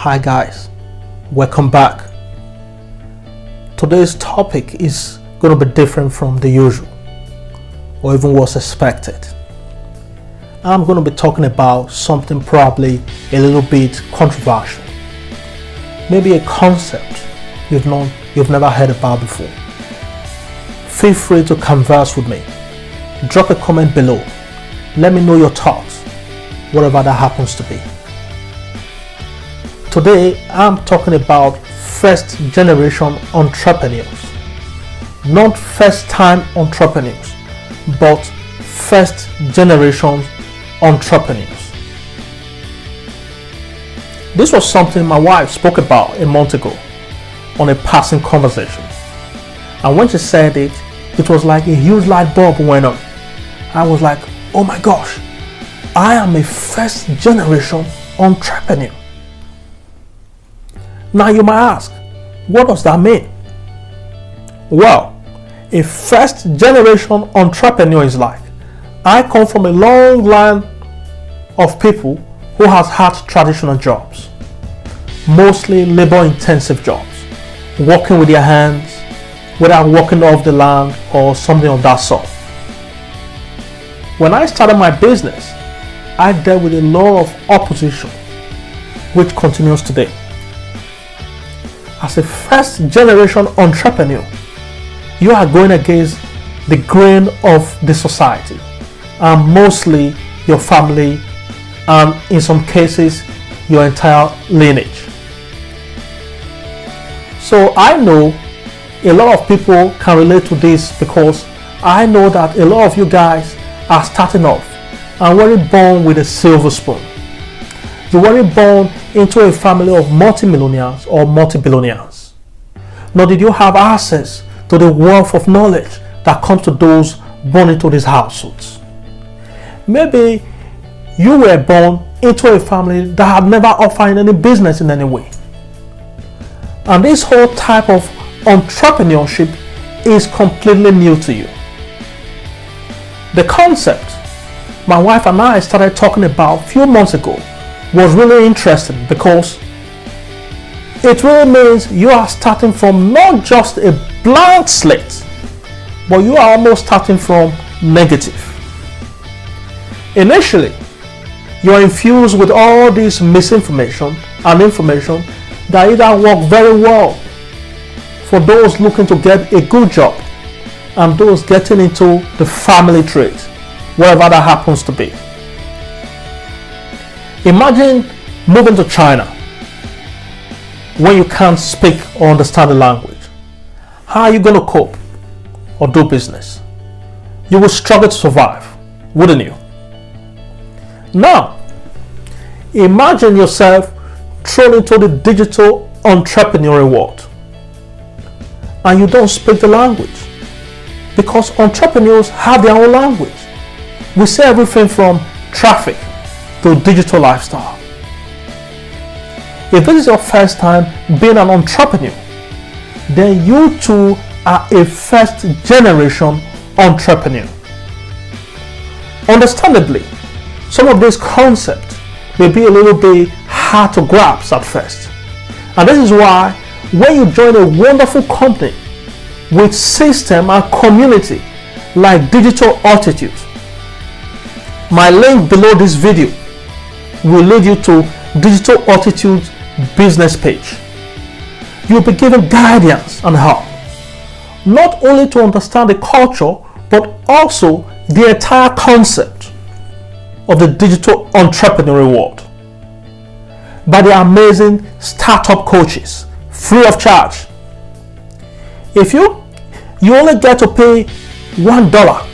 Hi guys, welcome back. Today's topic is going to be different from the usual or even was expected. I'm going to be talking about something probably a little bit controversial. Maybe a concept you've never heard about before. Feel free to converse with me. Drop a comment below. Let me know your thoughts, whatever that happens to be. Today, I'm talking about first generation entrepreneurs. Not first time entrepreneurs, but first generation entrepreneurs. This was something my wife spoke about a month ago on a passing conversation. And when she said it, it was like a huge light bulb went on. I was like, oh my gosh, I am a first generation entrepreneur. Now you might ask, what does that mean? Well, a first generation entrepreneur is like, I come from a long line of people who has had traditional jobs, mostly labor intensive jobs, working with their hands, whether working off the land or something of that sort. When I started my business, I dealt with a lot of opposition, which continues today. As a first generation entrepreneur, you are going against the grain of the society and mostly your family and in some cases your entire lineage. So I know a lot of people can relate to this because I know that a lot of you guys are starting off and weren't born with a silver spoon. You weren't born into a family of multimillionaires or multi-billionaires. Nor did you have access to the wealth of knowledge that comes to those born into these households. Maybe you were born into a family that had never offered any business in any way. And this whole type of entrepreneurship is completely new to you. The concept my wife and I started talking about a few months ago was really interesting because it really means you are starting from not just a blank slate, but you are almost starting from negative. Initially, you are infused with all this misinformation and information that either work very well for those looking to get a good job and those getting into the family trade, wherever that happens to be. Imagine moving to China when you can't speak or understand the language. How are you going to cope or do business? You will struggle to survive, wouldn't you? Now, imagine yourself thrown into the digital entrepreneurial world and you don't speak the language because entrepreneurs have their own language. We say everything from traffic to digital lifestyle. If this is your first time being an entrepreneur, then you too are a first generation entrepreneur. Understandably, some of these concepts may be a little bit hard to grasp at first. And this is why when you join a wonderful company with system and community like Digital Altitude, my link below this video will lead you to Digital Altitude's business page. You'll be given guidance and help, not only to understand the culture, but also the entire concept of the digital entrepreneurial world by the amazing startup coaches, free of charge. If you only get to pay $1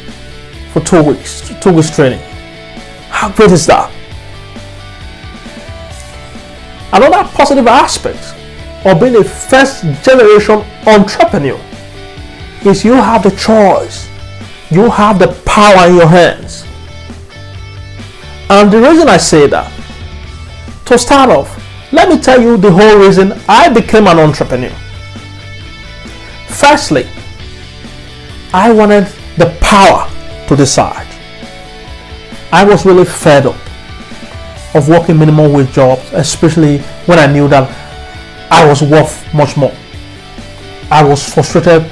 for 2 weeks training. How great is that? Another positive aspect of being a first generation entrepreneur is you have the choice. You have the power in your hands. And the reason I say that, to start off, let me tell you the whole reason I became an entrepreneur. Firstly, I wanted the power to decide. I was really fed up. of working minimum wage jobs, especially when I knew that I was worth much more. I was frustrated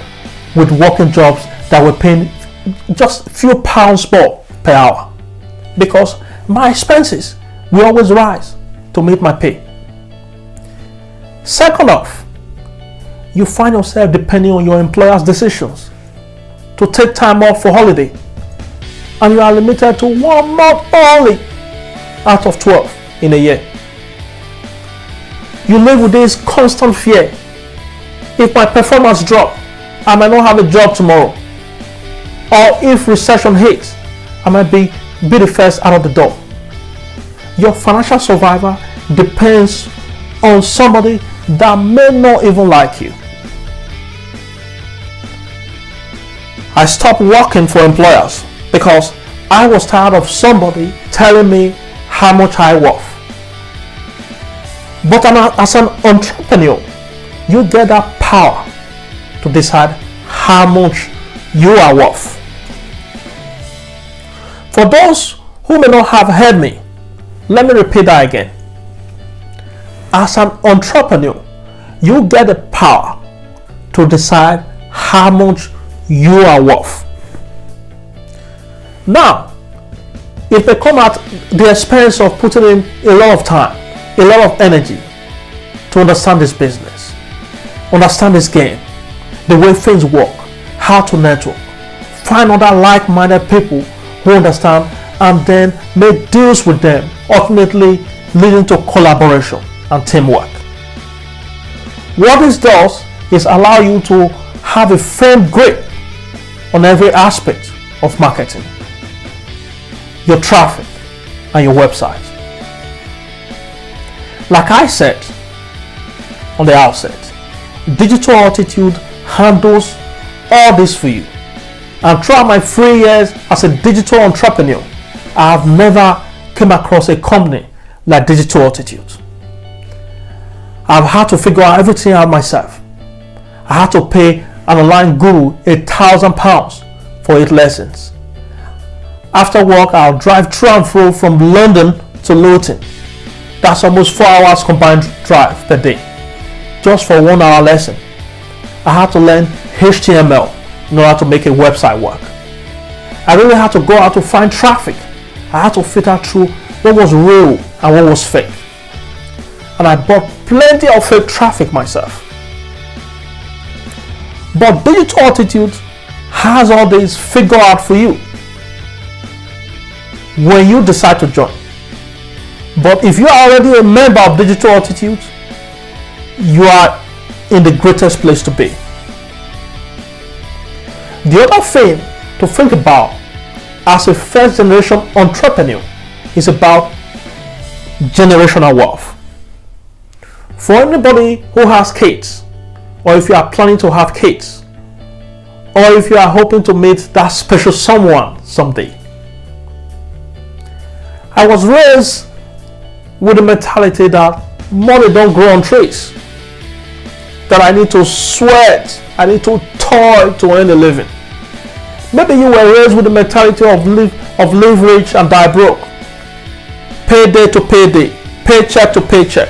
with working jobs that were paying just a few pounds more per hour because my expenses will always rise to meet my pay. Second off, you find yourself depending on your employer's decisions to take time off for holiday, and you are limited to 1 month only out of 12 in a year. You live with this constant fear. If my performance drops, I might not have a job tomorrow. Or if recession hits, I might be the first out of the door. Your financial survival depends on somebody that may not even like you. I stopped working for employers because I was tired of somebody telling me how much I worth. But as an entrepreneur, you get that power to decide how much you are worth. For those who may not have heard me, let me repeat that again. As an entrepreneur, you get the power to decide how much you are worth. Now, it may come at the expense of putting in a lot of time, a lot of energy to understand this business, understand this game, the way things work, how to network, find other like-minded people who understand, and then make deals with them, ultimately leading to collaboration and teamwork. What this does is allow you to have a firm grip on every aspect of marketing, your traffic, and your website. Like I said on the outset, Digital Altitude handles all this for you. And throughout my 3 years as a digital entrepreneur, I have never come across a company like Digital Altitude. I've had to figure out everything out myself. I had to pay an online guru £1,000 for 8 lessons. After work, I'll drive to and fro from London to Luton. That's almost 4 hours combined drive per day, just for 1 hour lesson. I had to learn HTML in order to make a website work. I really had to go out to find traffic. I had to filter through what was real and what was fake. And I bought plenty of fake traffic myself. But Digital Altitude has all this figured out for you when you decide to join. But if you are already a member of Digital Altitude, you are in the greatest place to be. The other thing to think about as a first generation entrepreneur is about generational wealth. For anybody who has kids, or if you are planning to have kids, or if you are hoping to meet that special someone someday, I was raised with the mentality that money don't grow on trees, that I need to sweat, I need to toil to earn a living. Maybe you were raised with the mentality of live rich and die broke, payday to payday, paycheck to paycheck.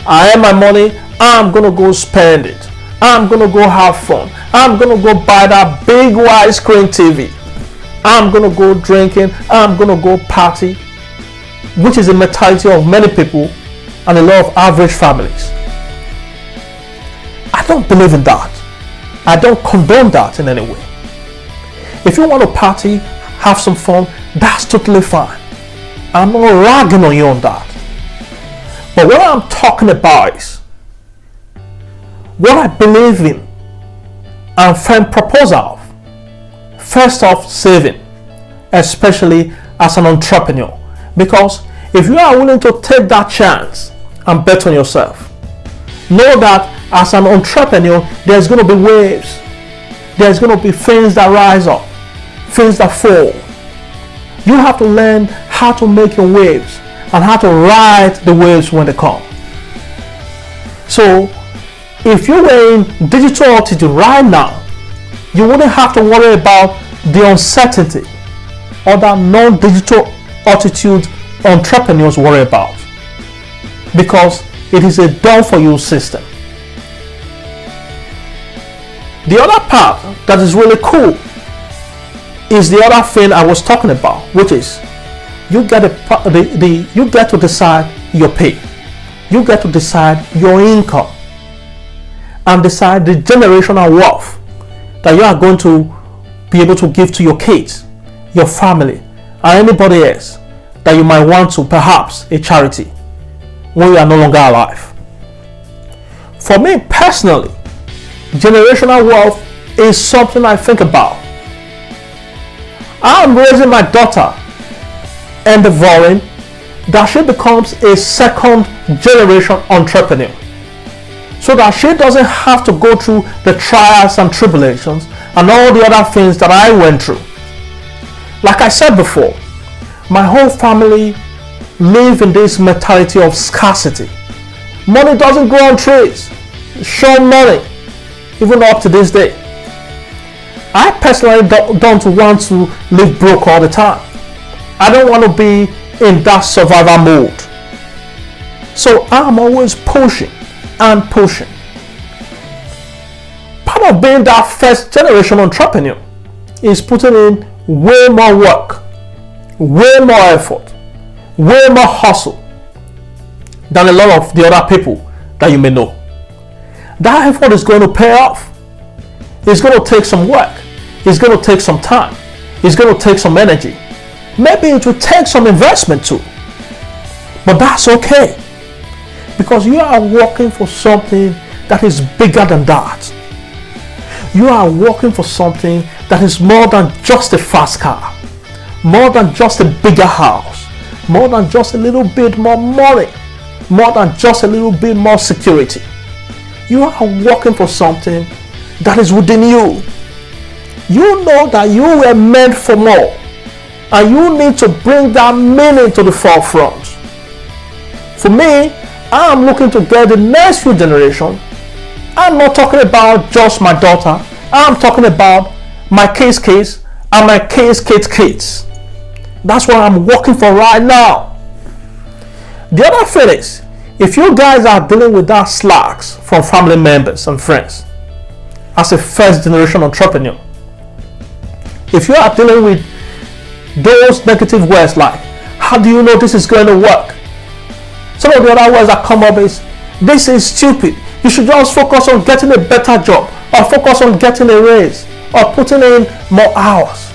I earn my money, I'm gonna go spend it, I'm gonna go have fun, I'm gonna go buy that big widescreen TV, I'm gonna go drinking, I'm gonna go party, which is the mentality of many people and a lot of average families. I don't believe in that. I don't condone that in any way. If you want to party, have some fun, that's totally fine. I'm not ragging on you on that. But what I'm talking about is what I believe in and firm proposal of. First off, saving, especially as an entrepreneur. Because if you are willing to take that chance and bet on yourself, know that as an entrepreneur, there's going to be waves. There's going to be things that rise up, things that fall. You have to learn how to make your waves and how to ride the waves when they come. So, if you were in Digital Altitude right now, you wouldn't have to worry about the uncertainty or that non-Digital Altitude entrepreneurs worry about, because it is a done for you system. The other part that is really cool is the other thing I was talking about, which is you get you get to decide your pay, you get to decide your income, and decide the generational wealth that you are going to be able to give to your kids, your family, and anybody else that you might want to, perhaps a charity, when you are no longer alive. For me personally, generational wealth is something I think about. I'm raising my daughter, endeavoring that she becomes a second generation entrepreneur, so that she doesn't have to go through the trials and tribulations and all the other things that I went through. Like I said before, my whole family live in this mentality of scarcity. Money doesn't grow on trees. Show money, even up to this day. I personally don't want to live broke all the time. I don't want to be in that survival mode. So I'm always pushing and pushing. Part of being that first generation entrepreneur is putting in way more work, way more effort, way more hustle than a lot of the other people that you may know. That effort is going to pay off. It's going to take some work. It's going to take some time. It's going to take some energy. Maybe it will take some investment too. But that's okay, because you are working for something that is bigger than that. You are working for something that is more than just a fast car, more than just a bigger house, more than just a little bit more money, more than just a little bit more security. You are working for something that is within you. You know that you were meant for more, and you need to bring that meaning to the forefront. For me, I'm looking to get the next few generations. I'm not talking about just my daughter. I'm talking about my kids' and my kids'. That's what I'm working for right now. The other thing is, if you guys are dealing with that slacks from family members and friends as a first generation entrepreneur, if you are dealing with those negative words like, how do you know this is going to work? Some of the other words that come up is, this is stupid. You should just focus on getting a better job, or focus on getting a raise, or putting in more hours.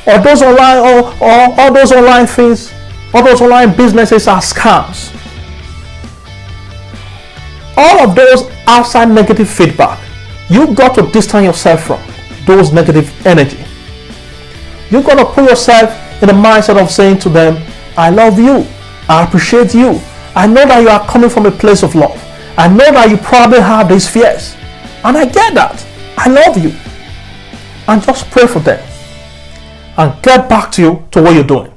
Or those online or all those online things, all those online businesses are scams. All of those outside negative feedback, you got to distance yourself from those negative energy. You got to put yourself in the mindset of saying to them, I love you, I appreciate you, I know that you are coming from a place of love, I know that you probably have these fears, and I get that, I love you. And just pray for them, and get back to what you're doing.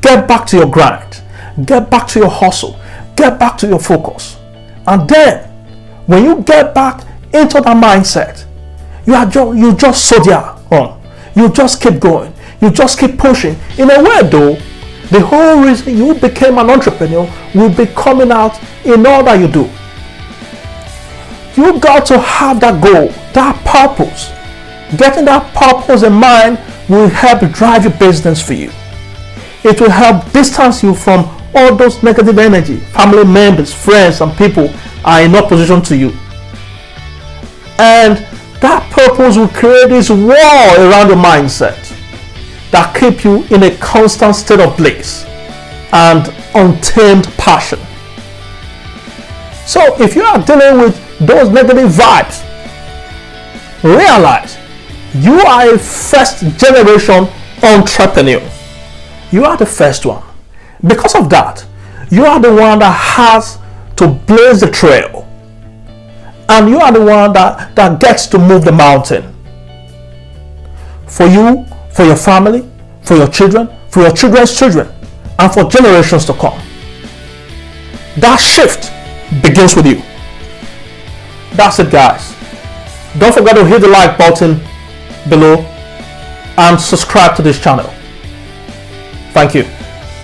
Get back to your grind, get back to your hustle, get back to your focus. And then when you get back into that mindset, you just soldier on, you just keep going, you just keep pushing. In a way though, the whole reason you became an entrepreneur will be coming out in all that you do. You got to have that goal, that purpose. Getting that purpose in mind will help drive your business for you. It will help distance you from all those negative energy. Family members, friends, and people are in opposition to you. And that purpose will create this wall around your mindset that keep you in a constant state of bliss and untamed passion. So if you are dealing with those negative vibes, realize you are a first generation entrepreneur. You are the first one. Because of that, you are the one that has to blaze the trail, and you are the one that gets to move the mountain. For you, for your family, for your children, for your children's children, and for generations to come. That shift begins with you. That's it, guys. Don't forget to hit the like button below and subscribe to this channel. Thank you.